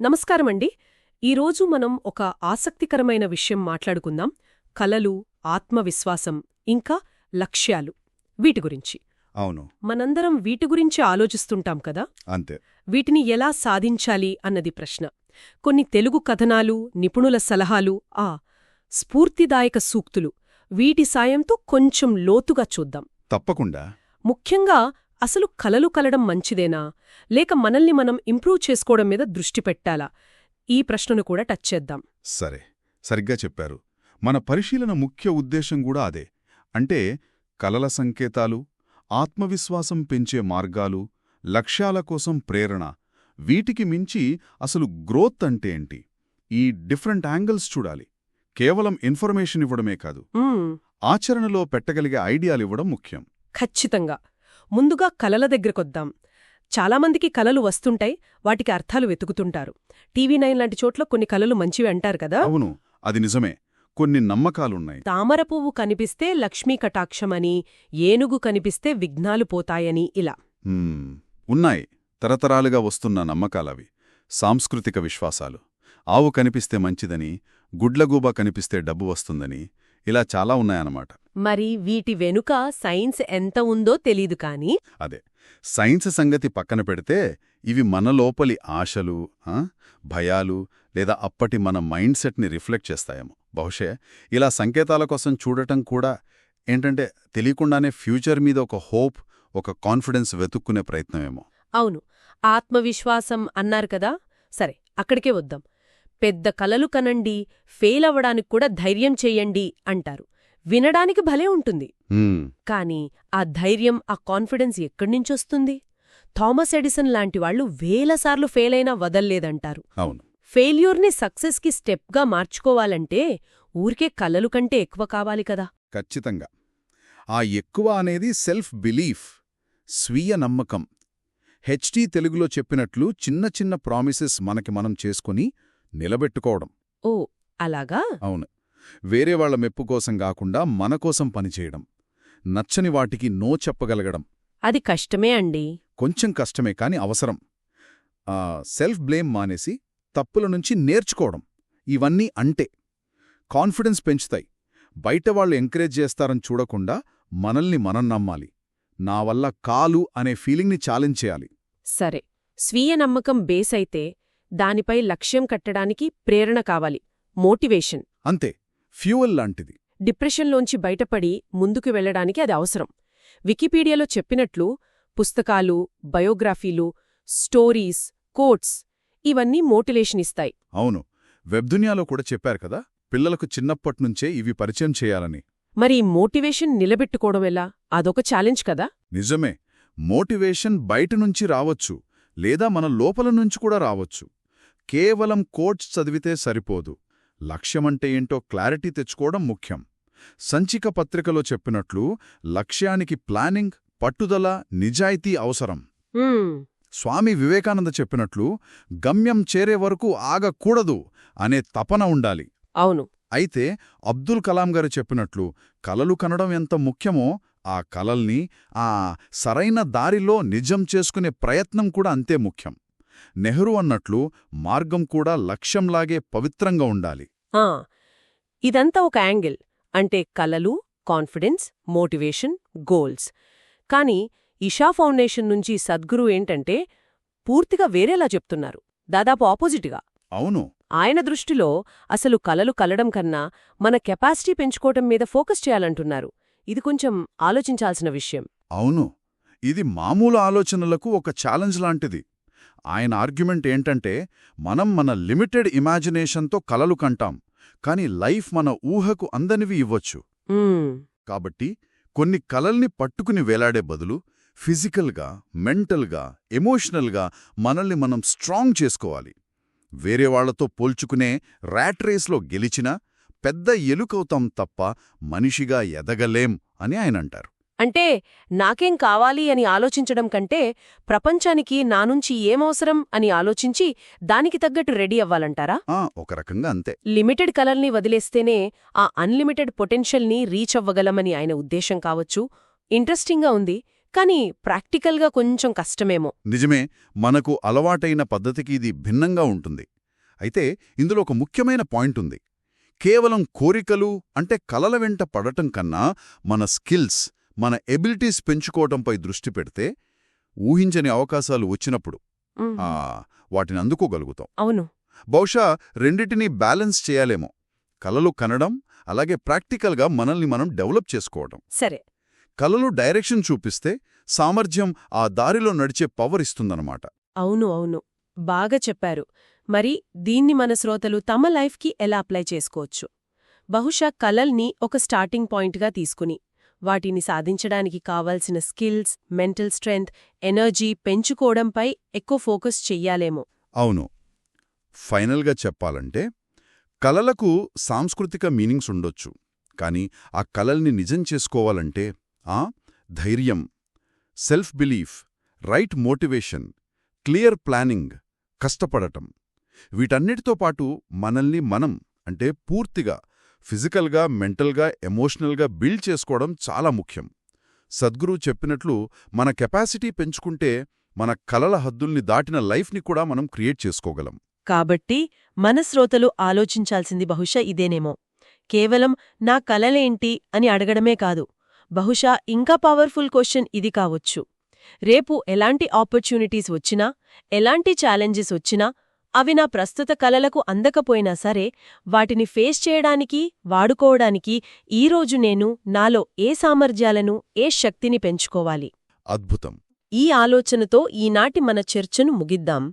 నమస్కారమండి. ఈరోజు మనం ఒక ఆసక్తికరమైన విషయం మాట్లాడుకుందాం. కలలు, ఆత్మవిశ్వాసం, ఇంకా లక్ష్యాలు, వీటి గురించి. అవును, మనందరం వీటి గురించి ఆలోచిస్తుంటాం కదా. అంతే. వీటిని ఎలా సాధించాలి అన్నది ప్రశ్న. కొన్ని తెలుగు కథనాలు, నిపుణుల సలహాలు, స్ఫూర్తిదాయక సూక్తులు, వీటి సాయంతో కొంచెం లోతుగా చూద్దాం. తప్పకుండా. ముఖ్యంగా అసలు కలలు కలడం మంచిదేనా, లేక మనల్ని మనం ఇంప్రూవ్ చేసుకోవడం మీద దృష్టి పెట్టాలా, ఈ ప్రశ్నను కూడా టచ్ చేద్దాం. సరే, సరిగ్గా చెప్పారు. మన పరిశీలన ముఖ్య ఉద్దేశం కూడా అదే. అంటే కలల సంకేతాలు, ఆత్మవిశ్వాసం పెంచే మార్గాలు, లక్ష్యాల కోసం ప్రేరణ, వీటికి మించి అసలు గ్రోత్ అంటే ఏంటి, ఈ డిఫరెంట్ యాంగిల్స్ చూడాలి. కేవలం ఇన్ఫర్మేషన్ ఇవ్వడమే కాదు, ఆచరణలో పెట్టగలిగే ఐడియాలివ్వడం ముఖ్యం. ఖచ్చితంగా. ముందుగా కలల దగ్గరకొద్దాం. చాలామందికి కలలు వస్తుంటాయి, వాటికి అర్థాలు వెతుకుతుంటారు. టీవీ9 లాంటి చోట్ల కొన్ని కలలు మంచివి అంటారు కదా. అవును, అది నిజమే. కొన్ని నమ్మకాలున్నాయి. తామర పువ్వు కనిపిస్తే లక్ష్మీ కటాక్షమని, ఏనుగు కనిపిస్తే విఘ్నాలు పోతాయని, ఇలా ఉన్నాయి. తరతరాలుగా వస్తున్న నమ్మకాలవి. సాంస్కృతిక విశ్వాసాలు. ఆవు కనిపిస్తే మంచిదని, గుడ్లగూబ కనిపిస్తే డబ్బు వస్తుందని, ఇలా చాలా ఉన్నాయన్నమాట. మరి వీటి వెనుక సైన్స్ ఎంత ఉందో తెలీదు కానీ. అదే, సైన్స్ సంగతి పక్కన పెడితే ఇవి మన లోపలి ఆశలు, భయాలు, లేదా అప్పటి మన మైండ్ సెట్ని రిఫ్లెక్ట్ చేస్తాయేమో. బహుశా ఇలా సంకేతాల కోసం చూడటం కూడా ఏంటంటే తెలియకుండానే ఫ్యూచర్ మీద ఒక హోప్, ఒక కాన్ఫిడెన్స్ వెతుక్కునే ప్రయత్నమేమో. అవును, ఆత్మవిశ్వాసం అన్నారు కదా. సరే, అక్కడికే వద్దాం. పెద్ద కలలు కనండి, ఫెయిల్ అవ్వడానికి కూడా ధైర్యం చెయ్యండి అంటారు. వినడానికి భలే ఉంటుంది. కాని ఆ ధైర్యం, ఆ కాన్ఫిడెన్స్ ఎక్కడ్నించొస్తుంది? థామస్ ఎడిసన్ లాంటివాళ్లు వేలసార్లు ఫెయిలైనా వదల్లేదంటారు. అవును. ఫెయిల్యూర్ని సక్సెస్కి స్టెప్గా మార్చుకోవాలంటే ఊరికే కలలు కంటే ఎక్కువ కావాలి కదా. ఖచ్చితంగా. ఆ ఎక్కువ అనేది సెల్ఫ్ బిలీఫ్, స్వీయ నమ్మకం. హెచ్టీ తెలుగులో చెప్పినట్లు చిన్న చిన్న ప్రామిసెస్ మనకి మనం చేసుకుని నిలబెట్టుకోవడం. ఓ, అలాగా? అవును. వేరే వాళ్ల మెప్పు కోసం కాకుండా మనకోసం పనిచేయడం. నచ్చని వాటికి నో చెప్పగలగడం. అది కష్టమే అండి. కొంచెం కష్టమే కాని అవసరం. సెల్ఫ్ బ్లేమ్ మానేసి తప్పుల నుంచి నేర్చుకోవడం. ఇవన్నీ అంటే కాన్ఫిడెన్స్ పెంచుతాయి. బయటవాళ్లు ఎంకరేజ్ చేస్తారని చూడకుండా మనల్ని మనం నమ్మాలి. నా వల్ల కాలు అనే ఫీలింగ్ని ఛాలెంజ్ చేయాలి. సరే, స్వీయ నమ్మకం బేస్ అయితే దానిపై లక్ష్యం కట్టడానికి ప్రేరణ కావాలి, మోటివేషన్. అంతే, ఫ్యూయల్ లాంటిది. డిప్రెషన్లోంచి బయటపడి ముందుకు వెళ్లడానికి అది అవసరం. వికీపీడియాలో చెప్పినట్లు పుస్తకాలు, బయోగ్రఫీలు, స్టోరీస్, కోట్స్, ఇవన్నీ మోటివేషన్ ఇస్తాయి. అవును, వెబ్దునియాలో కూడా చెప్పారు కదా, పిల్లలకు చిన్నప్పట్నుంచే ఇవి పరిచయం చేయాలని. మరి మోటివేషన్ నిలబెట్టుకోవడం ఎలా? అదొక ఛాలెంజ్ కదా. నిజమే. మోటివేషన్ బయటనుంచి రావచ్చు, లేదా మన లోపల నుంచి కూడా రావచ్చు. కేవలం కోట్స్ చదివితే సరిపోదు. లక్ష్యమంటే ఏంటో క్లారిటీ తెచ్చుకోవడం ముఖ్యం. సంచిక పత్రికలో చెప్పినట్లు లక్ష్యానికి ప్లానింగ్, పట్టుదల, నిజాయితీ అవసరం. స్వామి వివేకానంద చెప్పినట్లు గమ్యం చేరే వరకు ఆగకూడదు అనే తపన ఉండాలి. అవును. అయితే అబ్దుల్ కలాం గారు చెప్పినట్లు కలలు కనడం ఎంత ముఖ్యమో ఆ కలల్ని సరైన దారిలో నిజం చేసుకునే ప్రయత్నం కూడా అంతే ముఖ్యం. నెహ్రూ అన్నట్లు మార్గం కూడా లక్ష్యంలాగే పవిత్రంగా ఉండాలి. ఇదంతా ఒక యాంగిల్. అంటే కలలు, కాన్ఫిడెన్స్, మోటివేషన్, గోల్స్. కాని ఇషా ఫౌండేషన్ నుంచి సద్గురు ఏంటంటే పూర్తిగా వేరేలా చెప్తున్నారు, దాదాపు ఆపోజిట్గా. అవును. ఆయన దృష్టిలో అసలు కలలు కలడం కన్నా మన కెపాసిటీ పెంచుకోవటం మీద ఫోకస్ చేయాలంటున్నారు. ఇది కొంచెం ఆలోచించాల్సిన విషయం. అవును, ఇది మామూలు ఆలోచనలకు ఒక ఛాలెంజ్ లాంటిది. ఆయన ఆర్గ్యుమెంట్ ఏంటంటే మనం మన లిమిటెడ్ ఇమాజినేషన్తో కలలు కంటాం, కాని లైఫ్ మన ఊహకు అందనివి ఇవ్వచ్చు. కాబట్టి కొన్ని కలల్ని పట్టుకుని వేలాడే బదులు ఫిజికల్గా, మెంటల్గా, ఎమోషనల్గా మనల్ని మనం స్ట్రాంగ్ చేసుకోవాలి. వేరే వాళ్లతో పోల్చుకునే ర్యాట్ రేస్లో గెలిచినా పెద్ద ఎలుకవుతాం తప్ప మనిషిగా ఎదగలేం అని ఆయన అంటారు. అంటే నాకేం కావాలి అని ఆలోచించడం కంటే ప్రపంచానికి నా నుంచి ఏమవసరం అని ఆలోచించి దానికి తగ్గట్టు రెడీ అవ్వాలంటారా? ఒక రకంగా అంతే. లిమిటెడ్ కలల్ని వదిలేస్తేనే ఆ అన్లిమిటెడ్ పొటెన్షియల్ని రీచ్ అవ్వగలమని ఆయన ఉద్దేశం కావచ్చు. ఇంట్రెస్టింగ్గా ఉంది, కానీ ప్రాక్టికల్గా కొంచెం కష్టమేమో. నిజమే, మనకు అలవాటైన పద్ధతికి ఇది భిన్నంగా ఉంటుంది. అయితే ఇందులో ఒక ముఖ్యమైన పాయింట్ ఉంది. కేవలం కోరికలు అంటే కలల వెంట పడటం కన్నా మన స్కిల్స్, మన ఎబిలిటీస్ పెంచుకోవటంపై దృష్టి పెడితే ఊహించని అవకాశాలు వచ్చినప్పుడు వాటిని అందుకోగలుగుతాం. అవును. బహుశా రెండిటినీ బ్యాలెన్స్ చేయాలేమో. కలలు కనడం, అలాగే ప్రాక్టికల్గా మనల్ని మనం డెవలప్ చేసుకోవడం. సరే. కలలు డైరెక్షన్ చూపిస్తే సామర్థ్యం ఆ దారిలో నడిచే పవర్ ఇస్తుందన్నమాట. అవును అవును, బాగా చెప్పారు. మరి దీన్ని మన శ్రోతలు తమ లైఫ్కి ఎలా అప్లై చేసుకోవచ్చు? బహుశా కలల్ని ఒక స్టార్టింగ్ పాయింట్గా తీసుకుని వాటిని సాధించడానికి కావాల్సిన స్కిల్స్, మెంటల్ స్ట్రెంగ్త్, ఎనర్జీ పెంచుకోవడంపై ఎక్కువ ఫోకస్ చెయ్యాలేమో. అవును. ఫైనల్గా చెప్పాలంటే కలలకు సాంస్కృతిక మీనింగ్స్ ఉండొచ్చు. కానీ ఆ కలల్ని నిజం చేసుకోవాలంటే ధైర్యం, self belief, right motivation, clear planning, కష్టపడటం, వీటన్నిటితో పాటు మనల్ని మనం అంటే పూర్తిగా ఫిజికల్గా, మెంటల్గా, ఎమోషనల్గా బిల్డ్ చేసుకోవడం చాలా ముఖ్యం. సద్గురు చెప్పినట్లు మన కెపాసిటీ పెంచుకుంటే మన కలల హద్దుల్ని దాటిన లైఫ్ని కూడా మనం క్రియేట్ చేసుకోగలం. కాబట్టి మన శ్రోతలు ఆలోచించాల్సింది బహుశా ఇదేనేమో. కేవలం నా కలలేంటి అని అడగడమే కాదు, బహుశా ఇంకా పవర్ఫుల్ క్వశ్చన్ ఇది కావచ్చు. రేపు ఎలాంటి ఆపర్చునిటీస్ వచ్చినా, ఎలాంటి ఛాలెంజెస్ వచ్చినా, అవి నా ప్రస్తుత కలలకు అందకపోయినా సరే, వాటిని ఫేస్ చేయడానికి, వాడుకోవడానికి ఈరోజు నేను నాలో ఏ సామర్థ్యాలను, ఏ శక్తిని పెంచుకోవాలి? అద్భుతం. ఈ ఆలోచనతో ఈనాటి మన చర్చను ముగిద్దాం.